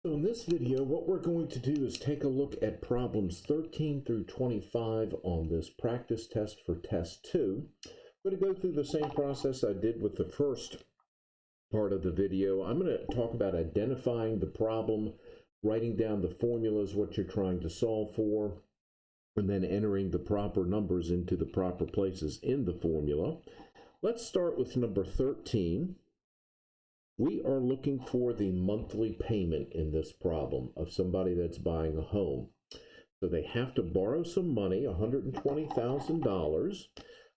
So in this video, what we're going to do is take a look at problems 13 through 25 on this practice test for test 2. I'm going to go through the same process I did with the first part of the video. I'm going to talk about identifying the problem, writing down the formulas, what you're trying to solve for, and then entering the proper numbers into the proper places in the formula. Let's start with number 13. We are looking for the monthly payment in this problem of somebody that's buying a home. So they have to borrow some money, $120,000.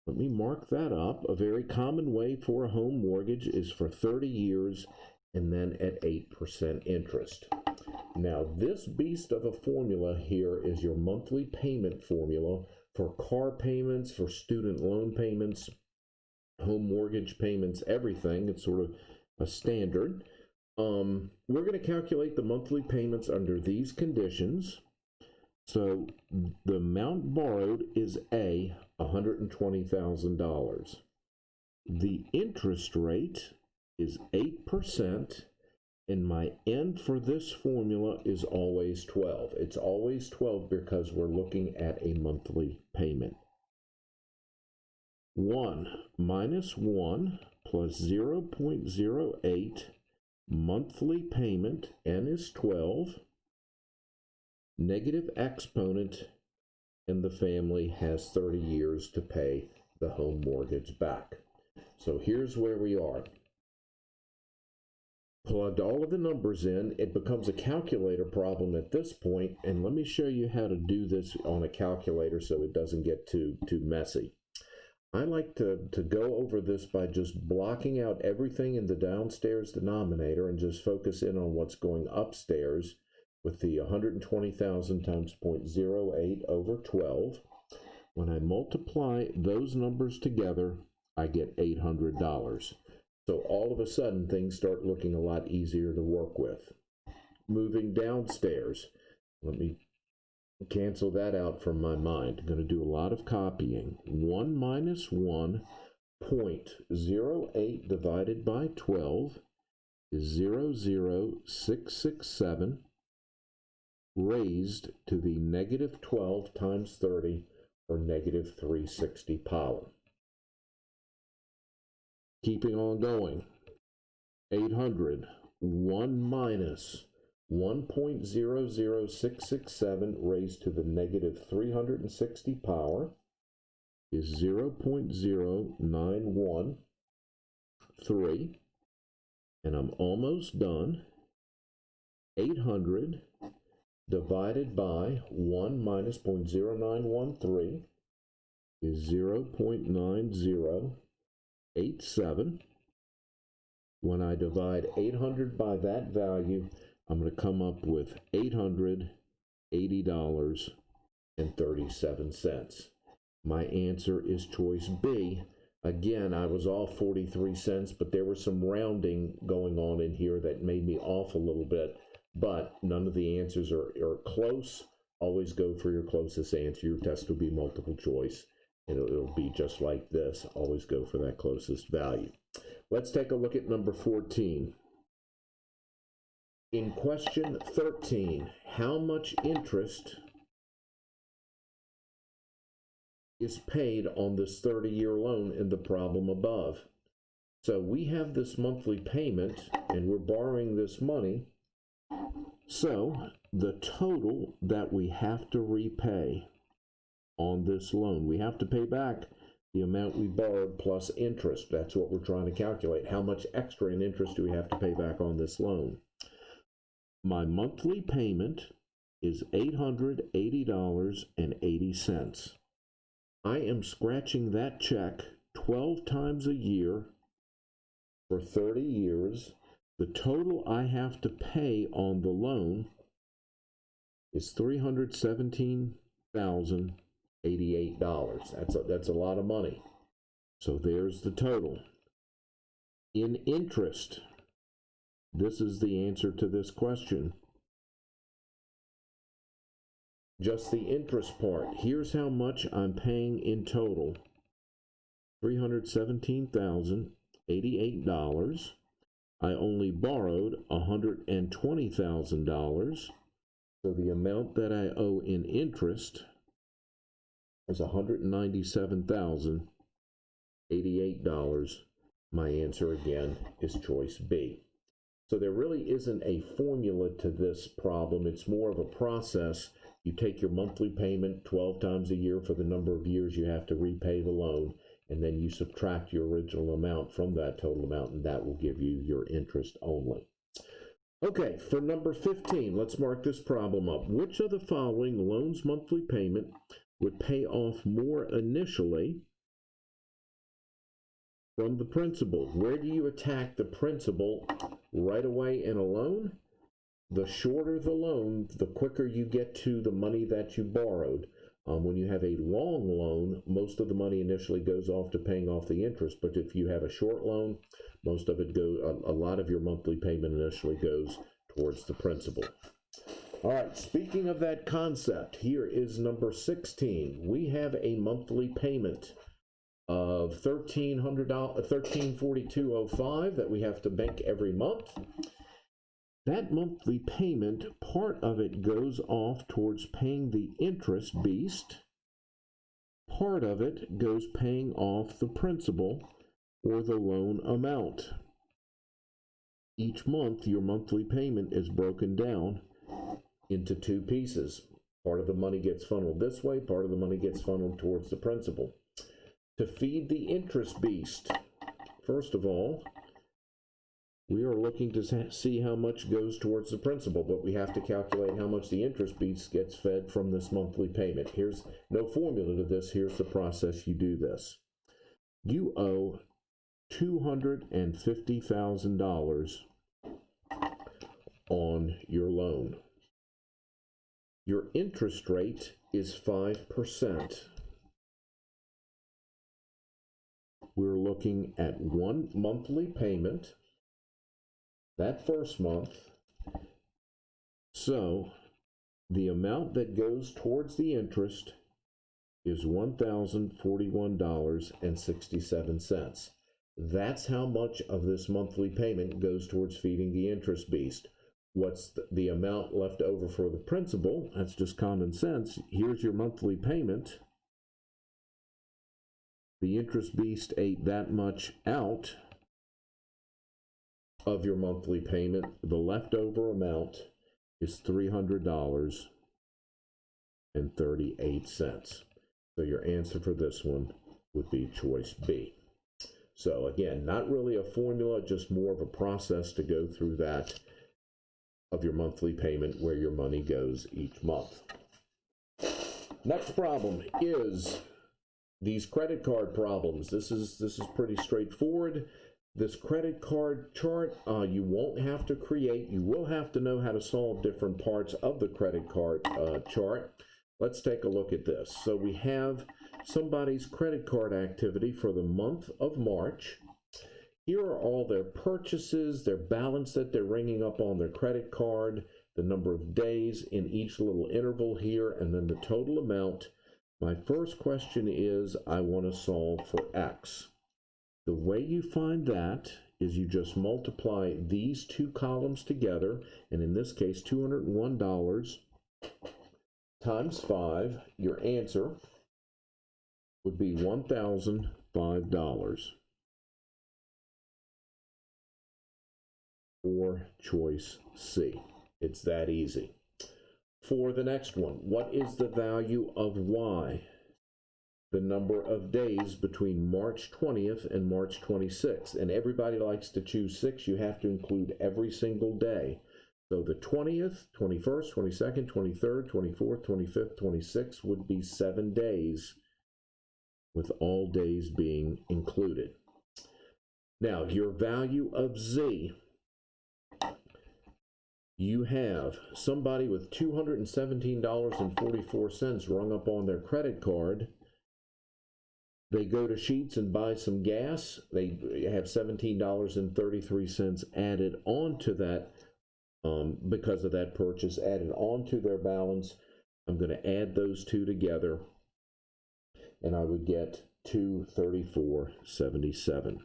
Let me mark that up. A very common way for a home mortgage is for 30 years and then at 8% interest. Now, this beast of a formula here is your monthly payment formula for car payments, for student loan payments, home mortgage payments, everything. It's sort of a standard. We're going to calculate the monthly payments under these conditions. So the amount borrowed is A, $120,000. The interest rate is 8%, and my end for this formula is always 12. It's always 12 because we're looking at a monthly payment. 1 minus 1 plus 0.08 monthly payment, n is 12, negative exponent, and the family has 30 years to pay the home mortgage back. So here's where we are. Plugged all of the numbers in. It becomes a calculator problem at this point, and let me show you how to do this on a calculator so it doesn't get too messy. I like to go over this by just blocking out everything in the downstairs denominator and just focus in on what's going upstairs with the 120,000 times 0.08 over 12. When I multiply those numbers together, I get $800. So all of a sudden, things start looking a lot easier to work with. Moving downstairs, let me cancel that out from my mind. I'm going to do a lot of copying. 1 minus 1.08 divided by 12 is 0.0667 raised to the negative 12 times 30, or negative 360 power. Keeping on going. 800. 1 minus 1.00667 raised to the negative 360 power is 0.0913, and I'm almost done. 800 divided by 1 minus 0.0913 is 0.9087. When I divide 800 by that value, I'm going to come up with $880.37. My answer is choice B. Again, I was off 43 cents, but there was some rounding going on in here that made me off a little bit, but none of the answers are close. Always go for your closest answer. Your test will be multiple choice, and it'll be just like this. Always go for that closest value. Let's take a look at number 14. In question 13, how much interest is paid on this 30-year loan in the problem above? So we have this monthly payment, and we're borrowing this money. So the total that we have to repay on this loan, we have to pay back the amount we borrowed plus interest. That's what we're trying to calculate. How much extra in interest do we have to pay back on this loan? My monthly payment is $880.80. I am scratching that check 12 times a year for 30 years. The total I have to pay on the loan is $317,088. That's a lot of money. So there's the total. In interest, this is the answer to this question. Just the interest part. Here's how much I'm paying in total. $317,088. I only borrowed $120,000. So the amount that I owe in interest is $197,088. My answer again is choice B. So there really isn't a formula to this problem. It's more of a process. You take your monthly payment 12 times a year for the number of years you have to repay the loan, and then you subtract your original amount from that total amount, and that will give you your interest only. Okay, for number 15, let's mark this problem up. Which of the following loan's monthly payment would pay off more initially from the principal? Where do you attack the principal right away in a loan? The shorter the loan, the quicker you get to the money that you borrowed. When you have a long loan, most of the money initially goes off to paying off the interest. But if you have a short loan, most of it goes, a lot of your monthly payment initially goes towards the principal. All right, speaking of that concept, here is number 16. We have a monthly payment of $1,342.05 that we have to make every month. That monthly payment, part of it goes off towards paying the interest beast. Part of it goes paying off the principal or the loan amount. Each month, your monthly payment is broken down into two pieces. Part of the money gets funneled this way, part of the money gets funneled towards the principal. To feed the interest beast, first of all, we are looking to see how much goes towards the principal, but we have to calculate how much the interest beast gets fed from this monthly payment. Here's no formula to this. Here's the process you do this. You owe $250,000 on your loan. Your interest rate is 5%. We're looking at one monthly payment that first month. So the amount that goes towards the interest is $1,041.67. That's how much of this monthly payment goes towards feeding the interest beast. What's the amount left over for the principal? That's just common sense. Here's your monthly payment. The interest beast ate that much out of your monthly payment. The leftover amount is $300.38. So your answer for this one would be choice B. So again, not really a formula, just more of a process to go through that of your monthly payment, where your money goes each month. Next problem is these credit card problems. This is pretty straightforward. This credit card chart, you won't have to create. You will have to know how to solve different parts of the credit card chart. Let's take a look at this. So we have somebody's credit card activity for the month of March. Here are all their purchases, their balance that they're ringing up on their credit card, the number of days in each little interval here, and then the total amount. My first question is, I want to solve for X. The way you find that is you just multiply these two columns together, and in this case, $201 times 5. Your answer would be $1,005. Or choice C. It's that easy. For the next one, what is the value of Y? The number of days between March 20th and March 26th. And everybody likes to choose 6. You have to include every single day. So the 20th, 21st, 22nd, 23rd, 24th, 25th, 26th would be 7 days, with all days being included. Now, your value of Z. You have somebody with $217.44 rung up on their credit card. They go to Sheetz and buy some gas. They have $17.33 added on to that because of that purchase, added on to their balance. I'm going to add those two together, and I would get $234.77.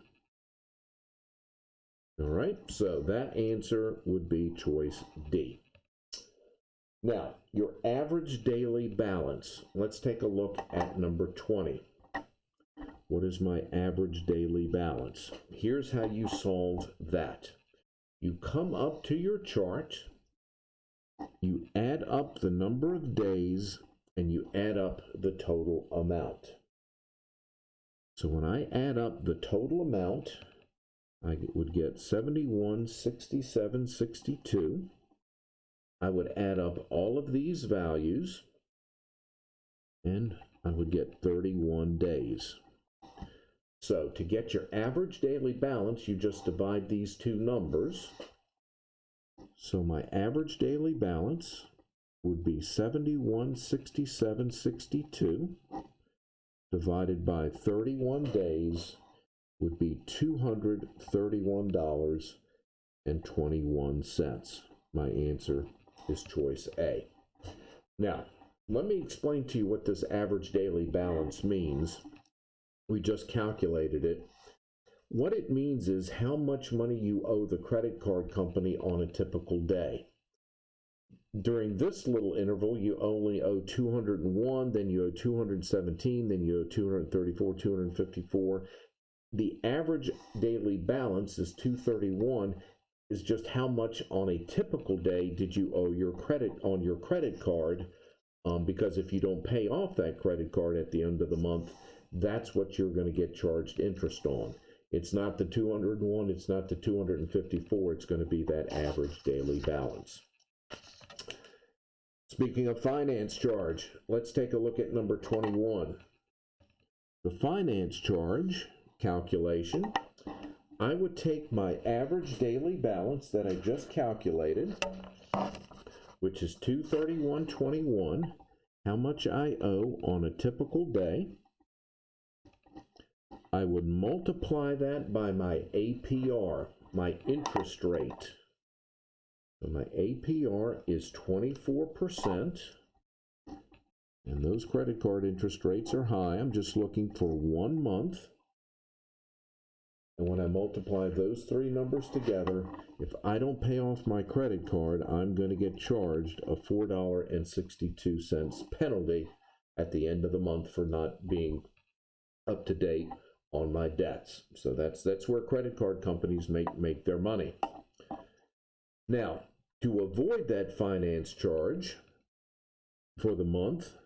All right, so that answer would be choice D. Now, your average daily balance. Let's take a look at number 20. What is my average daily balance? Here's how you solve that. You come up to your chart, you add up the number of days, and you add up the total amount. So when I add up the total amount, I would get 7167.62. I would add up all of these values, and I would get 31 days. So to get your average daily balance, you just divide these two numbers. So my average daily balance would be 7167.62 divided by 31 days would be $231.21. My answer is choice A. Now, let me explain to you what this average daily balance means. We just calculated it. What it means is how much money you owe the credit card company on a typical day. During this little interval, you only owe 201, then you owe 217, then you owe 234, 254. The average daily balance is 231, is just how much on a typical day did you owe your credit on your credit card, because if you don't pay off that credit card at the end of the month, that's what you're going to get charged interest on. It's not the 201, it's not the 254, it's going to be that average daily balance. Speaking of finance charge, let's take a look at number 21. The finance charge calculation, I would take my average daily balance that I just calculated, which is $231.21, how much I owe on a typical day. I would multiply that by my APR, my interest rate. So my APR is 24%, and those credit card interest rates are high. I'm just looking for 1 month. And when I multiply those three numbers together, if I don't pay off my credit card, I'm going to get charged a $4.62 penalty at the end of the month for not being up to date on my debts. So that's where credit card companies make their money. Now, to avoid that finance charge for the month,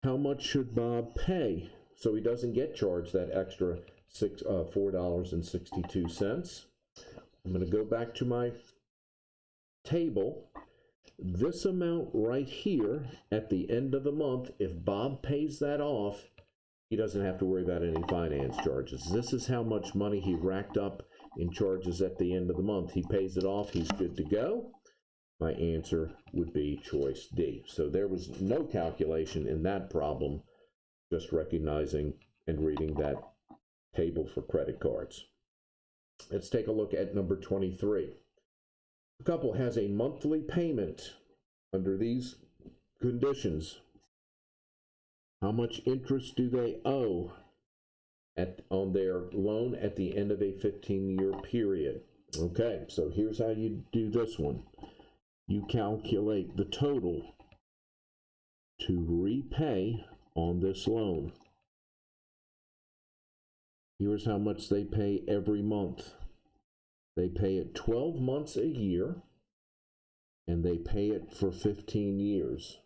how much should Bob pay so he doesn't get charged that extra $4.62? I'm going to go back to my table. This amount right here at the end of the month, if Bob pays that off, he doesn't have to worry about any finance charges. This is how much money he racked up in charges at the end of the month. He pays it off, he's good to go. My answer would be choice D. So there was no calculation in that problem, just recognizing and reading that table for credit cards. Let's take a look at number 23. A couple has a monthly payment under these conditions. How much interest do they owe on their loan at the end of a 15-year period? Okay, so here's how you do this one. You calculate the total to repay on this loan. Here's how much they pay every month. They pay it 12 months a year, and they pay it for 15 years.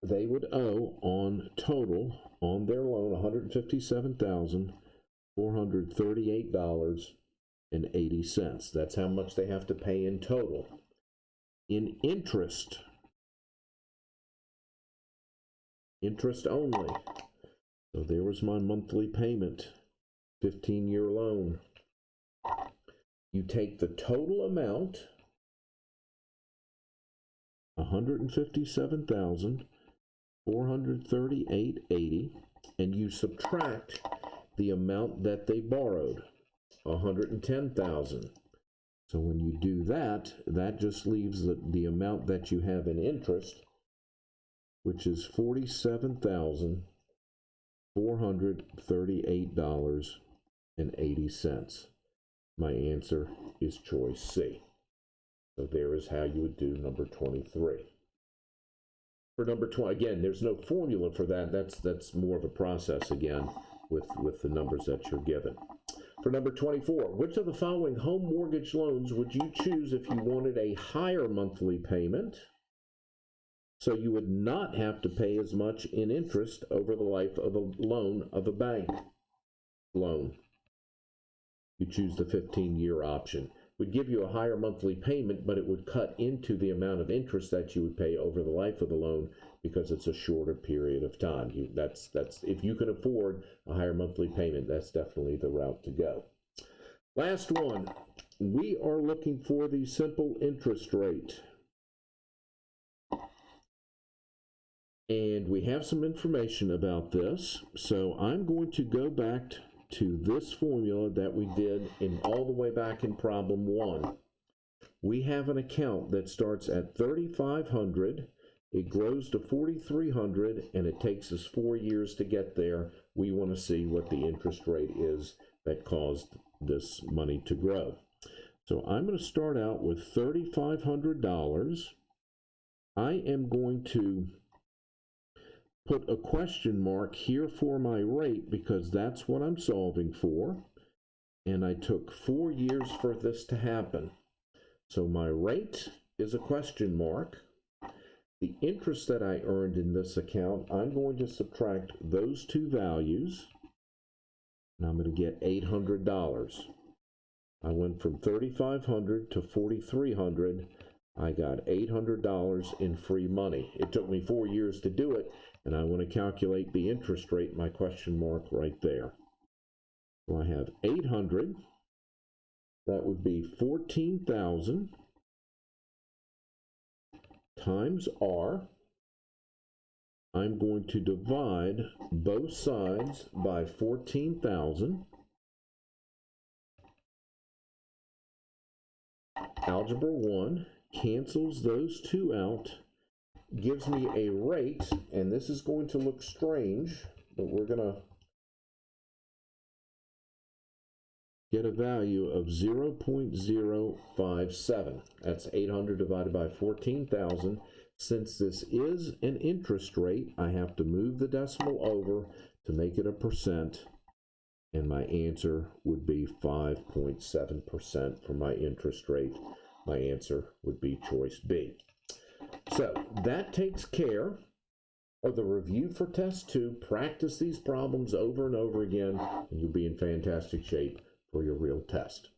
They would owe on total on their loan $157,438.80. That's how much they have to pay in total. In interest only. So there was my monthly payment, 15-year loan. You take the total amount, $157,438.80, and you subtract the amount that they borrowed, $110,000. So when you do that, that just leaves the amount that you have in interest, which is $47,438.80. My answer is choice C. So there is how you would do number 23. For number 20, again, there's no formula for that. That's more of a process again with the numbers that you're given. For number 24, which of the following home mortgage loans would you choose if you wanted a higher monthly payment, so you would not have to pay as much in interest over the life of a loan of a bank loan? You choose the 15-year option. Would give you a higher monthly payment, but it would cut into the amount of interest that you would pay over the life of the loan because it's a shorter period of time. That's if you can afford a higher monthly payment, that's definitely the route to go. Last one, we are looking for the simple interest rate. And we have some information about this, so I'm going to go back to this formula that we did all the way back in problem 1. We have an account that starts at $3,500, it grows to $4,300, and it takes us 4 years to get there. We want to see what the interest rate is that caused this money to grow. So I'm going to start out with $3,500. I am going to put a question mark here for my rate because that's what I'm solving for. And I took 4 years for this to happen. So my rate is a question mark. The interest that I earned in this account, I'm going to subtract those two values, and I'm going to get $800. I went from $3,500 to $4,300. I got $800 in free money. It took me 4 years to do it, and I want to calculate the interest rate, my question mark right there. So I have 800, that would be 14,000 times R. I'm going to divide both sides by 14,000. Algebra 1 cancels those two out, gives me a rate, and this is going to look strange, but we're going to get a value of 0.057. That's 800 divided by 14,000. Since this is an interest rate, I have to move the decimal over to make it a percent, and my answer would be 5.7% for my interest rate. My answer would be choice B. So that takes care of the review for test 2. Practice these problems over and over again, and you'll be in fantastic shape for your real test.